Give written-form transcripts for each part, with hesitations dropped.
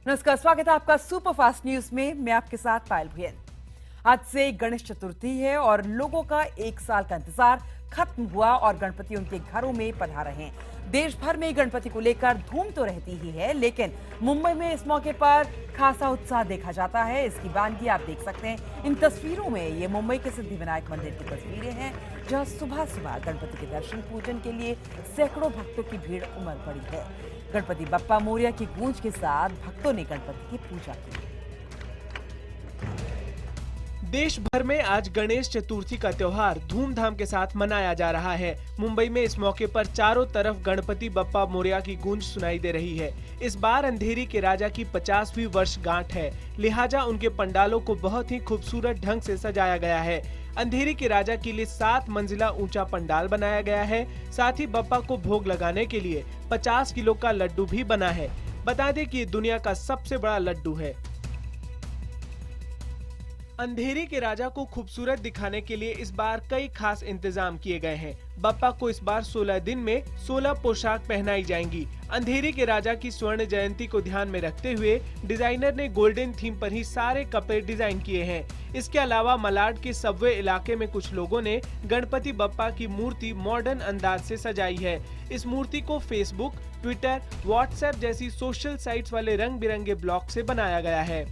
नमस्कार, स्वागत है आपका सुपरफास्ट न्यूज में। मैं आपके साथ पायल भुयन। आज से गणेश चतुर्थी है और लोगों का एक साल का इंतजार खत्म हुआ और गणपति उनके घरों में पधारे हैं। देश भर में गणपति को लेकर धूम तो रहती ही है, लेकिन मुंबई में इस मौके पर खासा उत्साह देखा जाता है। इसकी वानगी आप देख सकते हैं इन तस्वीरों में। ये मुंबई के सिद्धिविनायक मंदिर की तस्वीरें हैं, जहां सुबह सुबह गणपति के दर्शन पूजन के लिए सैकड़ों भक्तों की भीड़ उमड़ पड़ी है। गणपति बप्पा मोरिया की गूंज के साथ भक्तों ने गणपति की पूजा की। देश भर में आज गणेश चतुर्थी का त्योहार धूमधाम के साथ मनाया जा रहा है। मुंबई में इस मौके पर चारों तरफ गणपति बप्पा मोरिया की गूंज सुनाई दे रही है। इस बार अंधेरी के राजा की 50वीं वर्षगांठ है, लिहाजा उनके पंडालों को बहुत ही खूबसूरत ढंग से सजाया गया है। अंधेरी के राजा के लिए 7 मंजिला ऊंचा पंडाल बनाया गया है। साथ ही बप्पा को भोग लगाने के लिए 50 किलो का लड्डू भी बना है। बता दें कि ये दुनिया का सबसे बड़ा लड्डू है। अंधेरी के राजा को खूबसूरत दिखाने के लिए इस बार कई खास इंतजाम किए गए हैं। बप्पा को इस बार 16 दिन में 16 पोशाक पहनाई जाएंगी। अंधेरी के राजा की स्वर्ण जयंती को ध्यान में रखते हुए डिजाइनर ने गोल्डन थीम पर ही सारे कपड़े डिजाइन किए हैं। इसके अलावा मलाड के सबवे इलाके में कुछ लोगों ने गणपति बप्पा की मूर्ति मॉडर्न अंदाज से सजाई है। इस मूर्ति को फेसबुक, ट्विटर, व्हाट्सएप जैसी सोशल साइट्स वाले रंग बिरंगे ब्लॉक से बनाया गया है।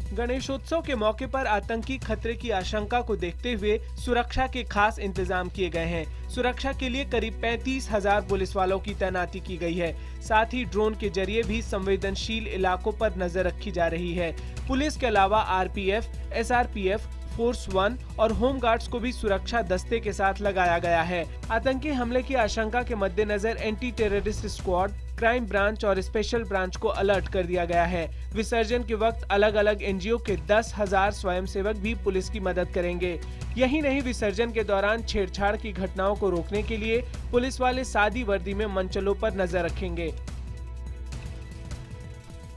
गणेशोत्सव के मौके पर आतंकी खतरे की आशंका को देखते हुए सुरक्षा के खास इंतजाम किए गए हैं। सुरक्षा के लिए करीब 35,000 पुलिस वालों की तैनाती की गई है। साथ ही ड्रोन के जरिए भी संवेदनशील इलाकों पर नजर रखी जा रही है। पुलिस के अलावा आरपीएफ, एसआरपीएफ, फोर्स 1 और होम गार्ड्स को भी सुरक्षा दस्ते के साथ लगाया गया है। आतंकी हमले की आशंका के मद्देनजर anti terrorist squad, crime branch और स्पेशल ब्रांच को अलर्ट कर दिया गया है। विसर्जन के वक्त अलग अलग एनजीओ के 10,000 स्वयंसेवक भी पुलिस की मदद करेंगे। यही नहीं, विसर्जन के दौरान छेड़छाड़ की घटनाओं को रोकने के लिए पुलिस वाले सादी वर्दी में मंचलों पर नजर रखेंगे।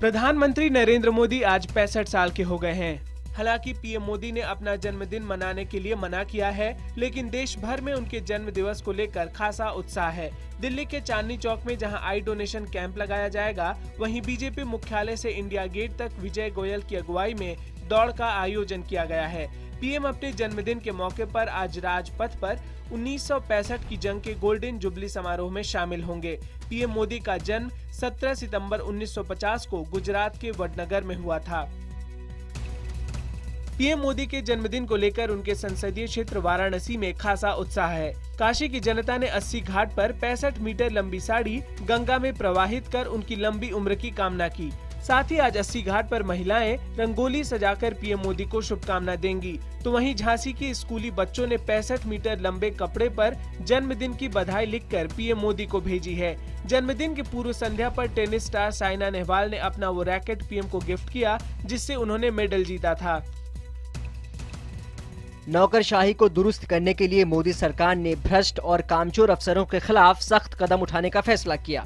प्रधानमंत्री नरेंद्र मोदी आज 65 साल के हो गए हैं। हालांकि पीएम मोदी ने अपना जन्मदिन मनाने के लिए मना किया है, लेकिन देश भर में उनके जन्म दिवस को लेकर खासा उत्साह है। दिल्ली के चांदनी चौक में जहां आई डोनेशन कैंप लगाया जाएगा, वहीं बीजेपी मुख्यालय से इंडिया गेट तक विजय गोयल की अगुवाई में दौड़ का आयोजन किया गया है। पीएम अपने जन्मदिन के मौके पर आज राजपथ पर 1965 की जंग के गोल्डन जुबली समारोह में शामिल होंगे। पीएम मोदी का जन्म 17 सितंबर 1950 को गुजरात के वडनगर में हुआ था। पीएम मोदी के जन्मदिन को लेकर उनके संसदीय क्षेत्र वाराणसी में खासा उत्साह है। काशी की जनता ने 80 घाट पर 65 मीटर लंबी साड़ी गंगा में प्रवाहित कर उनकी लंबी उम्र की कामना की। साथ ही आज 80 घाट पर महिलाएं रंगोली सजाकर पीएम मोदी को शुभकामना देंगी। तो वहीं झांसी के स्कूली बच्चों ने 65 मीटर लंबे कपड़े पर जन्मदिन की बधाई लिखकर पीएम मोदी को भेजी है। जन्मदिन की पूर्व संध्या पर टेनिस स्टार साइना नेहवाल ने अपना वो रैकेट पीएम को गिफ्ट किया, जिससे उन्होंने मेडल जीता था। नौकरशाही को दुरुस्त करने के लिए मोदी सरकार ने भ्रष्ट और कामचोर अफसरों के खिलाफ सख्त कदम उठाने का फैसला किया।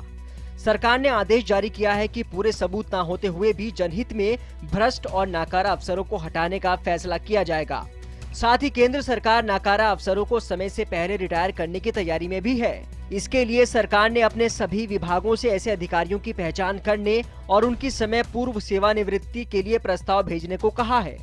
सरकार ने आदेश जारी किया है कि पूरे सबूत न होते हुए भी जनहित में भ्रष्ट और नाकारा अफसरों को हटाने का फैसला किया जाएगा। साथ ही केंद्र सरकार नाकारा अफसरों को समय से पहले रिटायर करने की तैयारी में भी है। इसके लिए सरकार ने अपने सभी विभागों से ऐसे अधिकारियों की पहचान करने और उनकी समय पूर्व सेवानिवृत्ति के लिए प्रस्ताव भेजने को कहा है।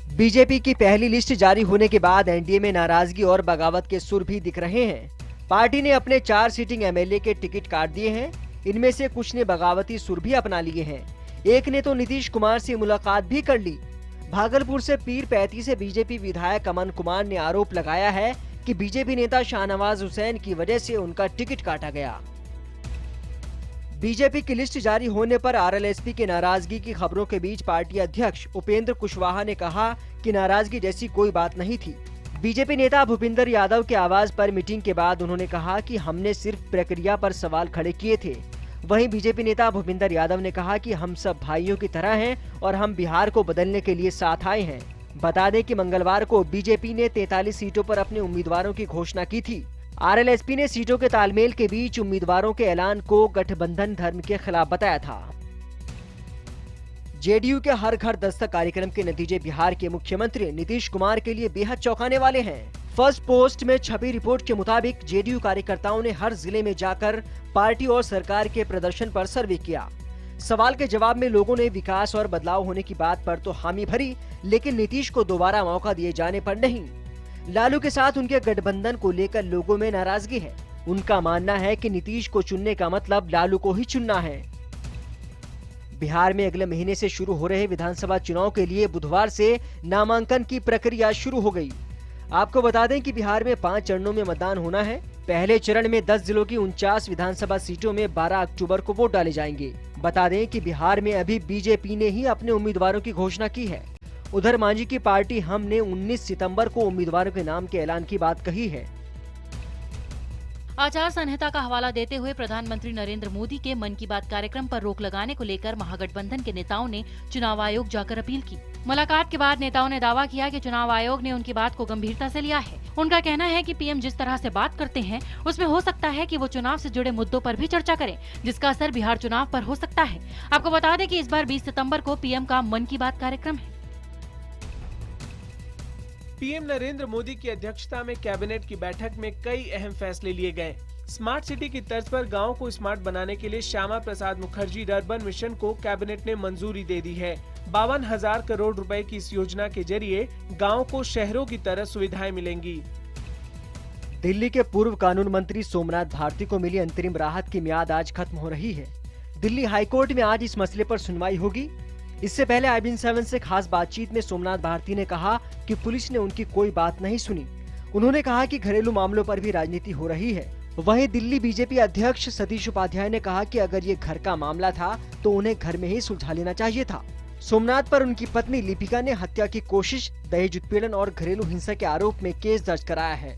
बीजेपी की पहली लिस्ट जारी होने के बाद एनडीए में नाराजगी और बगावत के सुर भी दिख रहे हैं। पार्टी ने अपने 4 सीटिंग एमएलए के टिकट काट दिए हैं। इनमें से कुछ ने बगावती सुर भी अपना लिए हैं। एक ने तो नीतीश कुमार से मुलाकात भी कर ली। भागलपुर से पीरपैंती से बीजेपी विधायक अमन कुमार ने आरोप लगाया है कि बीजेपी नेता शाहनवाज हुसैन की वजह से उनका टिकट काटा गया। बीजेपी की लिस्ट जारी होने पर आरएलएसपी के नाराजगी की खबरों के बीच पार्टी अध्यक्ष उपेंद्र कुशवाहा ने कहा कि नाराजगी जैसी कोई बात नहीं थी। बीजेपी नेता भूपिंदर यादव के आवाज पर मीटिंग के बाद उन्होंने कहा कि हमने सिर्फ प्रक्रिया पर सवाल खड़े किए थे। वहीं बीजेपी नेता भूपिंदर यादव ने कहा कि हम सब भाइयों की तरह हैं और हम बिहार को बदलने के लिए साथ आए हैं। बता दें कि मंगलवार को बीजेपी ने 43 सीटों पर अपने उम्मीदवारों की घोषणा की थी। आरएलएसपी ने सीटों के तालमेल के बीच उम्मीदवारों के ऐलान को गठबंधन धर्म के खिलाफ बताया था। जेडीयू के हर घर दस्तक कार्यक्रम के नतीजे बिहार के मुख्यमंत्री नीतीश कुमार के लिए बेहद चौंकाने वाले हैं। फर्स्ट पोस्ट में छपी रिपोर्ट के मुताबिक जेडीयू कार्यकर्ताओं ने हर जिले में जाकर पार्टी और सरकार के प्रदर्शन पर सर्वे किया। सवाल के जवाब में लोगों ने विकास और बदलाव होने की बात पर तो हामी भरी, लेकिन नीतीश को दोबारा मौका दिए जाने पर नहीं। लालू के साथ उनके गठबंधन को लेकर लोगों में नाराजगी है। उनका मानना है कि नीतीश को चुनने का मतलब लालू को ही चुनना है। बिहार में अगले महीने से शुरू हो रहे विधानसभा चुनाव के लिए बुधवार से नामांकन की प्रक्रिया शुरू हो गई। आपको बता दें कि बिहार में 5 चरणों में मतदान होना है। पहले चरण में 10 जिलों की 49 विधानसभा सीटों में 12 अक्टूबर को वोट डाले जाएंगे। बता दें कि बिहार में अभी बीजेपी ने ही अपने उम्मीदवारों की घोषणा की है। उधर मांझी की पार्टी हम ने 19 सितंबर को उम्मीदवारों के नाम के ऐलान की बात कही है। आचार संहिता का हवाला देते हुए प्रधानमंत्री नरेंद्र मोदी के मन की बात कार्यक्रम पर रोक लगाने को लेकर महागठबंधन के नेताओं ने चुनाव आयोग जाकर अपील की। मुलाकात के बाद नेताओं ने दावा किया कि चुनाव आयोग ने उनकी बात को गंभीरता से लिया है। उनका कहना है कि पीएम जिस तरह से बात करते हैं उसमें हो सकता है कि वो चुनाव से जुड़े मुद्दों पर भी चर्चा करें, जिसका असर बिहार चुनाव पर हो सकता है। आपको बता दें कि इस बार 20 सितंबर को पीएम का मन की बात कार्यक्रम है। पीएम नरेंद्र मोदी की अध्यक्षता में कैबिनेट की बैठक में कई अहम फैसले लिए गए। स्मार्ट सिटी की तर्ज पर गांव को स्मार्ट बनाने के लिए श्यामा प्रसाद मुखर्जी अर्बन मिशन को कैबिनेट ने मंजूरी दे दी है। 52,000 करोड़ रुपए की इस योजना के जरिए गांव को शहरों की तरह सुविधाएं मिलेंगी। दिल्ली के पूर्व कानून मंत्री सोमनाथ भारती को मिली अंतरिम राहत की मियाद आज खत्म हो रही है। दिल्ली हाईकोर्ट में आज इस मसले पर सुनवाई होगी। इससे पहले IBN7 से खास बातचीत में सोमनाथ भारती ने कहा कि पुलिस ने उनकी कोई बात नहीं सुनी। उन्होंने कहा कि घरेलू मामलों पर भी राजनीति हो रही है। वहीं दिल्ली बीजेपी अध्यक्ष सतीश उपाध्याय ने कहा कि अगर ये घर का मामला था तो उन्हें घर में ही सुलझा लेना चाहिए था। सोमनाथ पर उनकी पत्नी लिपिका ने हत्या की कोशिश, दहेज उत्पीड़न और घरेलू हिंसा के आरोप में केस दर्ज कराया है।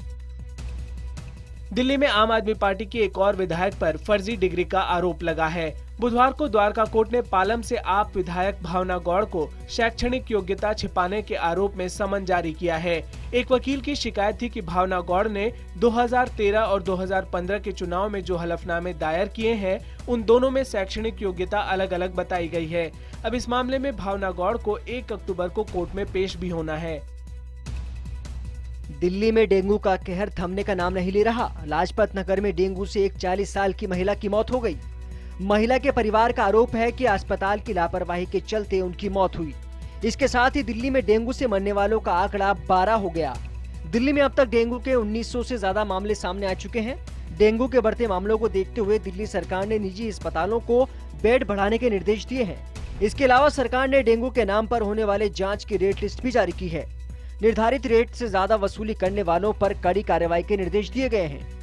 दिल्ली में आम आदमी पार्टी के एक और विधायक पर फर्जी डिग्री का आरोप लगा है। बुधवार को द्वारका कोर्ट ने पालम से आप विधायक भावना गौड़ को शैक्षणिक योग्यता छिपाने के आरोप में समन जारी किया है। एक वकील की शिकायत थी कि भावना गौड़ ने 2013 और 2015 के चुनाव में जो हलफनामे दायर किए हैं, उन दोनों में शैक्षणिक योग्यता अलग अलग बताई गई है। अब इस मामले में भावना गौड़ को 1 अक्टूबर को कोर्ट में पेश भी होना है। दिल्ली में डेंगू का कहर थमने का नाम नहीं ले रहा। लाजपत नगर में डेंगू से एक 40 साल की महिला की मौत हो गई। महिला के परिवार का आरोप है कि अस्पताल की लापरवाही के चलते उनकी मौत हुई। इसके साथ ही दिल्ली में डेंगू से मरने वालों का आंकड़ा 12 हो गया। दिल्ली में अब तक डेंगू के 1900 से ज्यादा मामले सामने आ चुके हैं। डेंगू के बढ़ते मामलों को देखते हुए दिल्ली सरकार ने निजी अस्पतालों को बेड बढ़ाने के निर्देश दिए हैं। इसके अलावा सरकार ने डेंगू के नाम पर होने वाले जाँच की रेट लिस्ट भी जारी की है। निर्धारित रेट से ज्यादा वसूली करने वालों पर कड़ी कार्रवाई के निर्देश दिए गए हैं।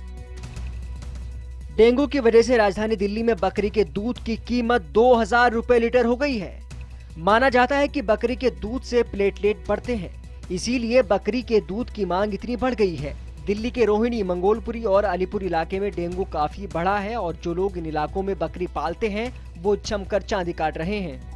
डेंगू की वजह से राजधानी दिल्ली में बकरी के दूध की कीमत 2000 रुपए लीटर हो गई है। माना जाता है कि बकरी के दूध से प्लेटलेट बढ़ते हैं, इसीलिए बकरी के दूध की मांग इतनी बढ़ गई है। दिल्ली के रोहिणी, मंगोलपुरी और अलीपुर इलाके में डेंगू काफी बढ़ा है और जो लोग इन इलाकों में बकरी पालते हैं वो जमकर चांदी काट रहे हैं।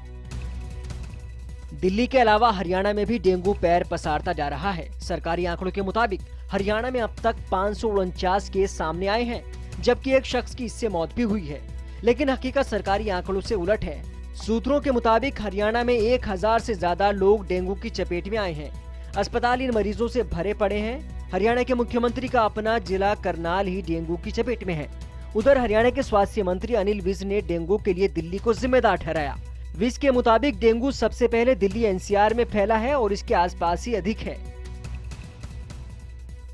दिल्ली के अलावा हरियाणा में भी डेंगू पैर पसारता जा रहा है। सरकारी आंकड़ों के मुताबिक हरियाणा में अब तक 549 केस सामने आए हैं, जबकि एक शख्स की इससे मौत भी हुई है। लेकिन हकीकत सरकारी आंकड़ों से उलट है। सूत्रों के मुताबिक हरियाणा में 1000 से ज्यादा लोग डेंगू की चपेट में आए हैं। अस्पताल इन मरीजों से भरे पड़े हैं। हरियाणा के मुख्यमंत्री का अपना जिला करनाल ही डेंगू की चपेट में है। उधर हरियाणा के स्वास्थ्य मंत्री अनिल विज ने डेंगू के लिए दिल्ली को जिम्मेदार ठहराया। विज के मुताबिक डेंगू सबसे पहले दिल्ली NCR में फैला है और इसके आसपास ही अधिक है।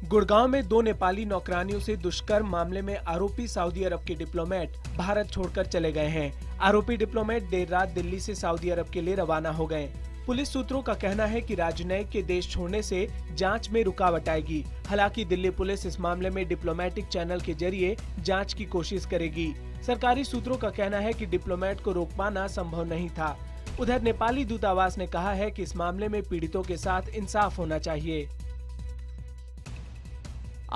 गुड़गांव में 2 नेपाली नौकरानियों से दुष्कर्म मामले में आरोपी सऊदी अरब के डिप्लोमेट भारत छोड़कर चले गए हैं। आरोपी डिप्लोमेट देर रात दिल्ली से सऊदी अरब के लिए रवाना हो गए। पुलिस सूत्रों का कहना है कि राजनयिक के देश छोड़ने से जांच में रुकावट आएगी। हालांकि दिल्ली पुलिस इस मामले में डिप्लोमेटिक चैनल के जरिए जांच की कोशिश करेगी। सरकारी सूत्रों का कहना है कि डिप्लोमेट को रोक पाना संभव नहीं था। उधर नेपाली दूतावास ने कहा है कि इस मामले में पीड़ितों के साथ इंसाफ होना चाहिए।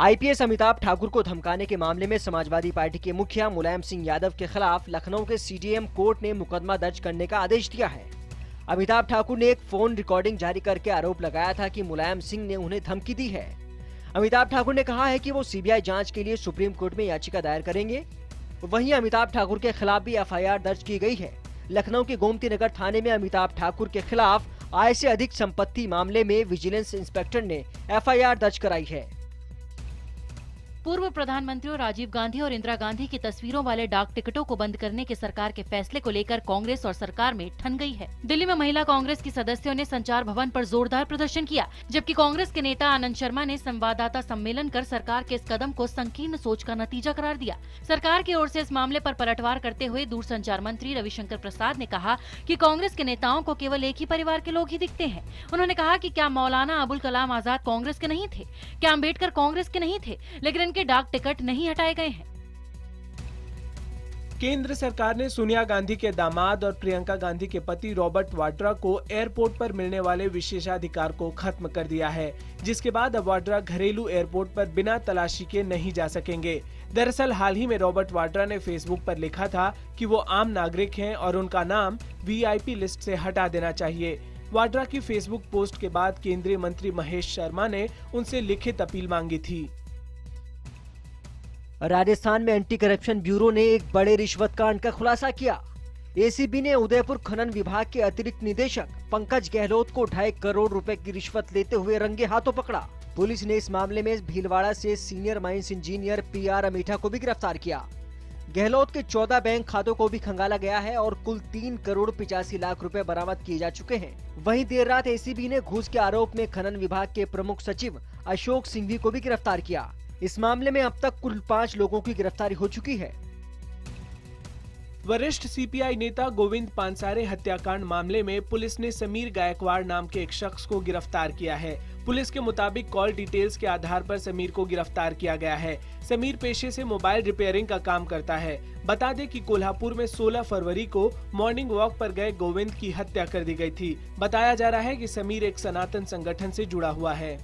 IPS अमिताभ ठाकुर को धमकाने के मामले में समाजवादी पार्टी के मुखिया मुलायम सिंह यादव के खिलाफ लखनऊ के CJM कोर्ट ने मुकदमा दर्ज करने का आदेश दिया है। अमिताभ ठाकुर ने एक फोन रिकॉर्डिंग जारी करके आरोप लगाया था कि मुलायम सिंह ने उन्हें धमकी दी है। अमिताभ ठाकुर ने कहा है कि वो CBI जांच के लिए सुप्रीम कोर्ट में याचिका दायर करेंगे। वहीं अमिताभ ठाकुर के खिलाफ भी FIR दर्ज की गई है। लखनऊ के गोमती नगर थाने में अमिताभ ठाकुर के खिलाफ आय से अधिक संपत्ति मामले में विजिलेंस इंस्पेक्टर ने FIR दर्ज कराई है। पूर्व प्रधानमंत्रियों राजीव गांधी और इंदिरा गांधी की तस्वीरों वाले डाक टिकटों को बंद करने के सरकार के फैसले को लेकर कांग्रेस और सरकार में ठन गई है। दिल्ली में महिला कांग्रेस की सदस्यों ने संचार भवन पर जोरदार प्रदर्शन किया, जबकि कांग्रेस के नेता आनंद शर्मा ने संवाददाता सम्मेलन कर सरकार के इस कदम को संकीर्ण सोच का नतीजा करार दिया। सरकार की ओर से इस मामले पर पलटवार करते हुए दूरसंचार मंत्री रविशंकर प्रसाद ने कहा कि कांग्रेस के नेताओं को केवल एक ही परिवार के लोग ही दिखते हैं। उन्होंने कहा कि क्या मौलाना अबुल कलाम आजाद कांग्रेस के नहीं थे, क्या अम्बेडकर कांग्रेस के नहीं थे, लेकिन इनके डाक टिकट नहीं हटाए गए हैं। केंद्र सरकार ने सोनिया गांधी के दामाद और प्रियंका गांधी के पति रॉबर्ट वाड्रा को एयरपोर्ट पर मिलने वाले विशेषाधिकार को खत्म कर दिया है, जिसके बाद अब वाड्रा घरेलू एयरपोर्ट पर बिना तलाशी के नहीं जा सकेंगे। दरअसल हाल ही में रॉबर्ट वाड्रा ने फेसबुक पर लिखा था कि वो आम नागरिक हैं और उनका नाम VIP लिस्ट से हटा देना चाहिए। वाड्रा की फेसबुक पोस्ट के बाद केंद्रीय मंत्री महेश शर्मा ने उनसे लिखित अपील मांगी थी। राजस्थान में एंटी करप्शन ब्यूरो ने एक बड़े रिश्वत कांड का खुलासा किया। ACB ने उदयपुर खनन विभाग के अतिरिक्त निदेशक पंकज गहलोत को 2.5 करोड़ रुपए की रिश्वत लेते हुए रंगे हाथों पकड़ा। पुलिस ने इस मामले में भीलवाड़ा से सीनियर माइंस इंजीनियर PR अमीठा को भी गिरफ्तार किया। गहलोत के 14 बैंक खातों को भी खंगाला गया है और कुल 3 करोड़ 85 लाख रुपए बरामद किए जा चुके हैं। वहीं देर रात ACB ने घूस के आरोप में खनन विभाग के प्रमुख सचिव अशोक सिंघवी को भी गिरफ्तार किया। इस मामले में अब तक कुल 5 लोगों की गिरफ्तारी हो चुकी है। वरिष्ठ CPI नेता गोविंद पानसारे हत्याकांड मामले में पुलिस ने समीर गायकवाड़ नाम के एक शख्स को गिरफ्तार किया है। पुलिस के मुताबिक कॉल डिटेल्स के आधार पर समीर को गिरफ्तार किया गया है। समीर पेशे से मोबाइल रिपेयरिंग का काम करता है। बता दें कि कोल्हापुर में 16 फरवरी को मॉर्निंग वॉक पर गए गोविंद की हत्या कर दी गई थी। बताया जा रहा है कि समीर एक सनातन संगठन से जुड़ा हुआ है।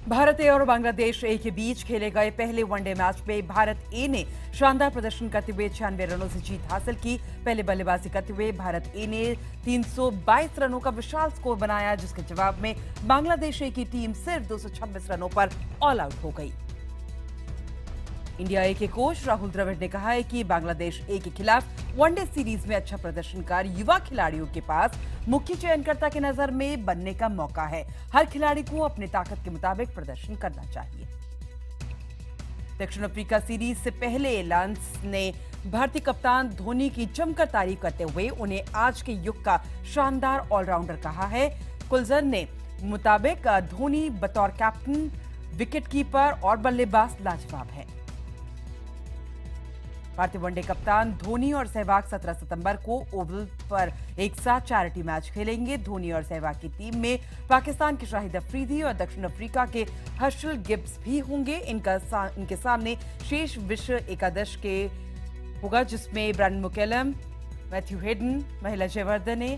भारत ए और बांग्लादेश ए के बीच खेले गए पहले वनडे मैच में भारत ए ने शानदार प्रदर्शन करते हुए 96 रनों से जीत हासिल की। पहले बल्लेबाजी करते हुए भारत ए ने 322 रनों का विशाल स्कोर बनाया, जिसके जवाब में बांग्लादेश ए की टीम सिर्फ 226 रनों पर ऑल आउट हो गई। इंडिया ए के कोच राहुल द्रविड़ ने कहा है कि बांग्लादेश ए के खिलाफ वनडे सीरीज में अच्छा प्रदर्शन कर युवा खिलाड़ियों के पास मुख्य चयनकर्ता की नजर में बनने का मौका है। हर खिलाड़ी को अपनी ताकत के मुताबिक प्रदर्शन करना चाहिए। दक्षिण अफ्रीका सीरीज से पहले लांस ने भारतीय कप्तान धोनी की जमकर तारीफ करते हुए उन्हें आज के युग का शानदार ऑलराउंडर कहा है। कुलजन ने मुताबिक धोनी बतौर कैप्टन, विकेटकीपर और बल्लेबाज लाजवाब है। भारतीय वनडे कप्तान धोनी और सहवाग 17 सितंबर को ओवल पर एक साथ चैरिटी मैच खेलेंगे। धोनी और सहवाग की टीम में पाकिस्तान के शाहिद अफरीदी और दक्षिण अफ्रीका के हर्षल गिब्स भी होंगे। इनके सामने शेष विश्व एकादश के होगा, जिसमें ब्रैंडन मुकेलम, मैथ्यू हेडन, महिला जयवर्धने,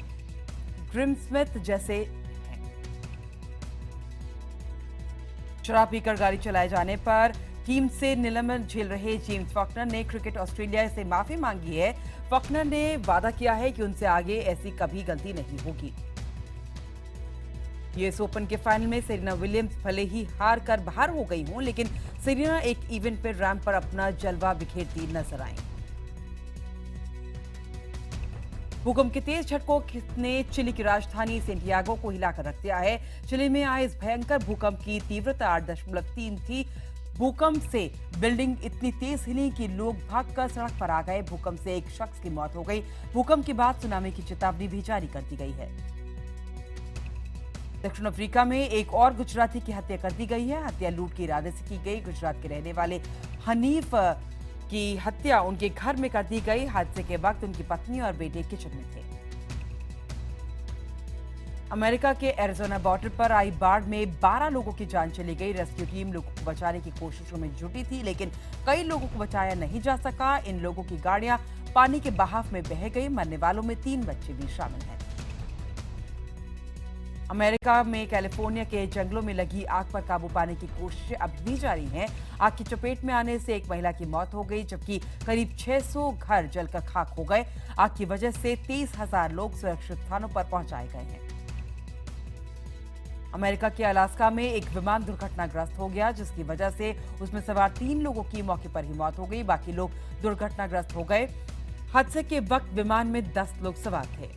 ग्रिम स्मिथ जैसे हैं। शराब पीकर गाड़ी चलाए जाने पर टीम से निलंबन झेल रहे जेम्स फॉकनर ने क्रिकेट ऑस्ट्रेलिया से माफी मांगी है। फॉकनर ने वादा किया है कि उनसे आगे ऐसी कभी गलती नहीं होगी। यूएस ओपन के फाइनल में सेरेना विलियम्स भले ही हार कर बाहर हो गई हों, लेकिन सेरेना एक इवेंट पर रैंप पर अपना जलवा बिखेरती नजर आईं। भूकंप के तेज झटकों ने चिली की राजधानी सेंटियागो को हिलाकर रख दिया है। चिली में आए इस भयंकर भूकंप की तीव्रता 8.3 थी। भूकंप से बिल्डिंग इतनी तेज हिली कि लोग भागकर सड़क पर आ गए। भूकंप से एक शख्स की मौत हो गई। भूकंप के बाद सुनामी की चेतावनी भी जारी कर दी गई है। दक्षिण अफ्रीका में एक और गुजराती की हत्या कर दी गई है। हत्या लूट के इरादे से की गई। गुजरात के रहने वाले हनीफ की हत्या उनके घर में कर दी गई। हादसे के वक्त उनकी पत्नी और बेटे किचन में थे। अमेरिका के एरिजोना बॉर्डर पर आई बाढ़ में 12 लोगों की जान चली गई। रेस्क्यू टीम लोगों को बचाने की कोशिशों में जुटी थी, लेकिन कई लोगों को बचाया नहीं जा सका। इन लोगों की गाड़ियां पानी के बहाव में बह गई। मरने वालों में 3 बच्चे भी शामिल हैं। अमेरिका में कैलिफोर्निया के जंगलों में लगी आग पर काबू पाने की कोशिशें अभी भी जारी हैं। आग की चपेट में आने से एक महिला की मौत हो गई, जबकि करीब 600 घर जलकर खाक हो गए। आग की वजह से 30,000 लोग सुरक्षित स्थानों पर पहुंचाए गए हैं। अमेरिका के अलास्का में एक विमान दुर्घटनाग्रस्त हो गया, जिसकी वजह से उसमें सवार 3 लोगों की मौके पर ही मौत हो गई। बाकी लोग दुर्घटनाग्रस्त हो गए। हादसे के वक्त विमान में 10 लोग सवार थे।